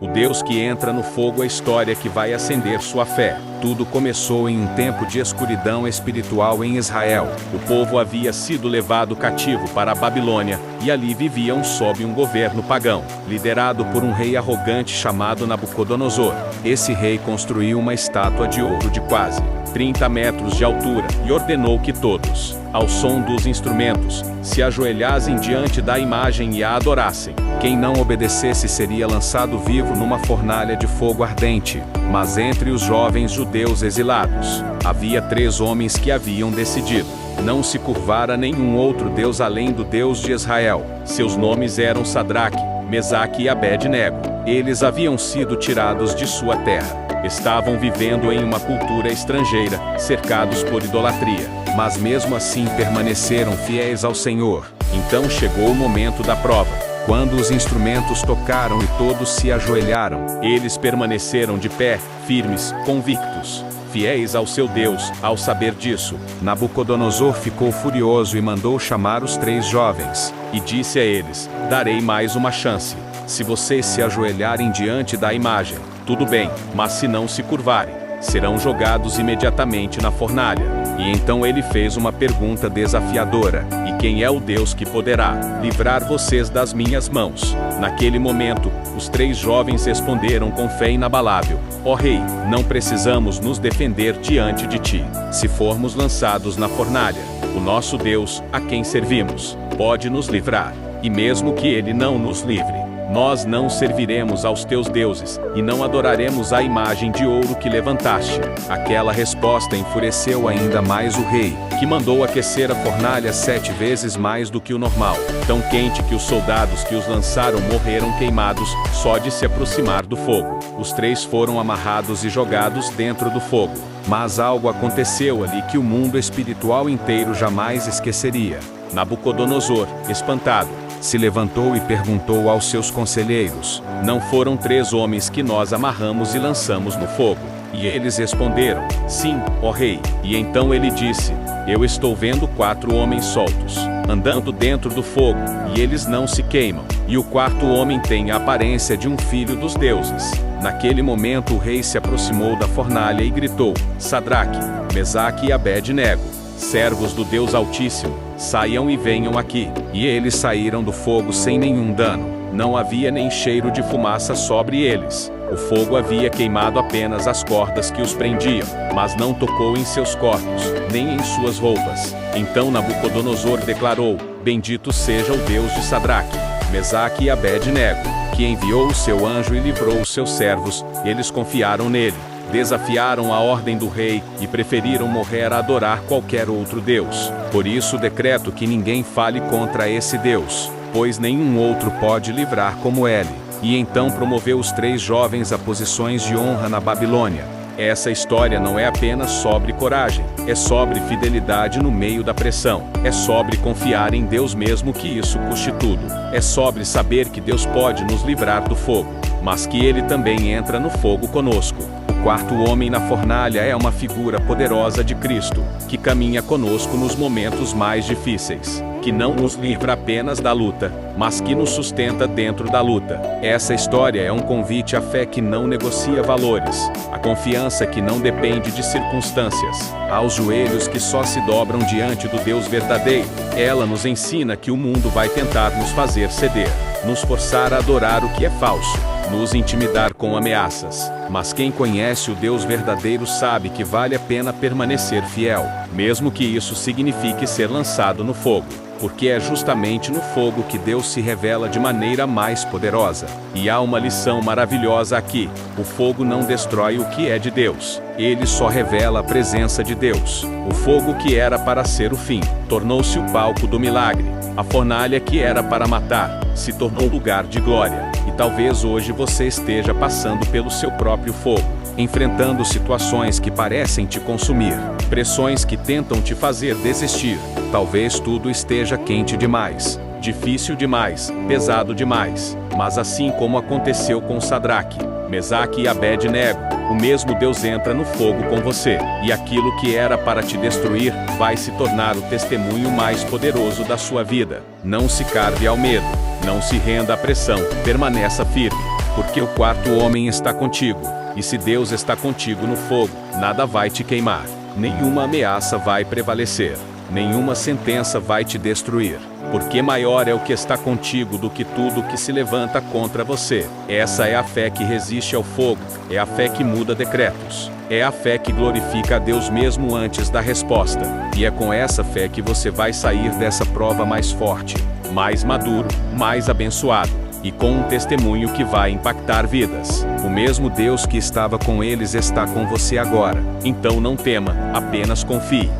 O Deus que entra no fogo é a história que vai acender sua fé. Tudo começou em um tempo de escuridão espiritual em Israel. O povo havia sido levado cativo para a Babilônia e ali viviam sob um governo pagão, liderado por um rei arrogante chamado Nabucodonosor. Esse rei construiu uma estátua de ouro de quase 30 metros de altura e ordenou que todos, ao som dos instrumentos, se ajoelhassem diante da imagem e a adorassem. Quem não obedecesse seria lançado vivo numa fornalha de fogo ardente. Mas entre os jovens judeus exilados, havia 3 homens que haviam decidido não se curvar a nenhum outro Deus além do Deus de Israel. Seus nomes eram Sadraque, Mesaque e Abed-nego. Eles haviam sido tirados de sua terra. Estavam vivendo em uma cultura estrangeira, cercados por idolatria, mas mesmo assim permaneceram fiéis ao Senhor. Então chegou o momento da prova. Quando os instrumentos tocaram e todos se ajoelharam, eles permaneceram de pé, firmes, convictos, fiéis ao seu Deus. Ao saber disso, Nabucodonosor ficou furioso e mandou chamar os 3 jovens, e disse a eles: darei mais uma chance. Se vocês se ajoelharem diante da imagem, tudo bem, mas se não se curvarem, serão jogados imediatamente na fornalha. E então ele fez uma pergunta desafiadora: e quem é o Deus que poderá livrar vocês das minhas mãos? Naquele momento, os 3 jovens responderam com fé inabalável: ó rei, não precisamos nos defender diante de ti. Se formos lançados na fornalha, o nosso Deus, a quem servimos, pode nos livrar. E mesmo que ele não nos livre, nós não serviremos aos teus deuses, e não adoraremos a imagem de ouro que levantaste. Aquela resposta enfureceu ainda mais o rei, que mandou aquecer a fornalha 7 vezes mais do que o normal, tão quente que os soldados que os lançaram morreram queimados só de se aproximar do fogo. Os 3 foram amarrados e jogados dentro do fogo. Mas algo aconteceu ali que o mundo espiritual inteiro jamais esqueceria. Nabucodonosor, espantado, se levantou e perguntou aos seus conselheiros: não foram 3 homens que nós amarramos e lançamos no fogo? E eles responderam: sim, ó rei. E então ele disse: eu estou vendo 4 homens soltos, andando dentro do fogo, e eles não se queimam. E o 4º homem tem a aparência de um filho dos deuses. Naquele momento o rei se aproximou da fornalha e gritou: Sadraque, Mesaque e Abed-nego, servos do Deus Altíssimo, saiam e venham aqui. E eles saíram do fogo sem nenhum dano. Não havia nem cheiro de fumaça sobre eles. O fogo havia queimado apenas as cordas que os prendiam, mas não tocou em seus corpos, nem em suas roupas. Então Nabucodonosor declarou: bendito seja o Deus de Sadraque, Mesaque e Abed-nego, que enviou o seu anjo e livrou os seus servos. Eles confiaram nele, desafiaram a ordem do rei e preferiram morrer a adorar qualquer outro Deus. Por isso decreto que ninguém fale contra esse Deus, pois nenhum outro pode livrar como ele. E então promoveu os 3 jovens a posições de honra na Babilônia. Essa história não é apenas sobre coragem, é sobre fidelidade no meio da pressão, é sobre confiar em Deus mesmo que isso custe tudo, é sobre saber que Deus pode nos livrar do fogo, mas que Ele também entra no fogo conosco. O 4º homem na fornalha é uma figura poderosa de Cristo, que caminha conosco nos momentos mais difíceis, que não nos livra apenas da luta, mas que nos sustenta dentro da luta. Essa história é um convite à fé que não negocia valores, à confiança que não depende de circunstâncias, aos joelhos que só se dobram diante do Deus verdadeiro. Ela nos ensina que o mundo vai tentar nos fazer ceder, nos forçar a adorar o que é falso, nos intimidar com ameaças. Mas quem conhece o Deus verdadeiro sabe que vale a pena permanecer fiel, mesmo que isso signifique ser lançado no fogo. Porque é justamente no fogo que Deus se revela de maneira mais poderosa. E há uma lição maravilhosa aqui: o fogo não destrói o que é de Deus, ele só revela a presença de Deus. O fogo que era para ser o fim, tornou-se o palco do milagre. A fornalha que era para matar, se tornou lugar de glória. E talvez hoje você esteja passando pelo seu próprio fogo, enfrentando situações que parecem te consumir, pressões que tentam te fazer desistir. Talvez tudo esteja quente demais, difícil demais, pesado demais. Mas assim como aconteceu com Sadraque, Mesaque e Abed-nego, o mesmo Deus entra no fogo com você, e aquilo que era para te destruir vai se tornar o testemunho mais poderoso da sua vida. Não se carve ao medo, não se renda à pressão, permaneça firme. porque o quarto homem está contigo. E se Deus está contigo no fogo, nada vai te queimar. Nenhuma ameaça vai prevalecer. Nenhuma sentença vai te destruir. Porque maior é o que está contigo do que tudo que se levanta contra você. Essa é a fé que resiste ao fogo. É a fé que muda decretos. É a fé que glorifica a Deus mesmo antes da resposta. E é com essa fé que você vai sair dessa prova mais forte, mais maduro, mais abençoado. E com um testemunho que vai impactar vidas. O mesmo Deus que estava com eles está com você agora. Então não tema, apenas confie.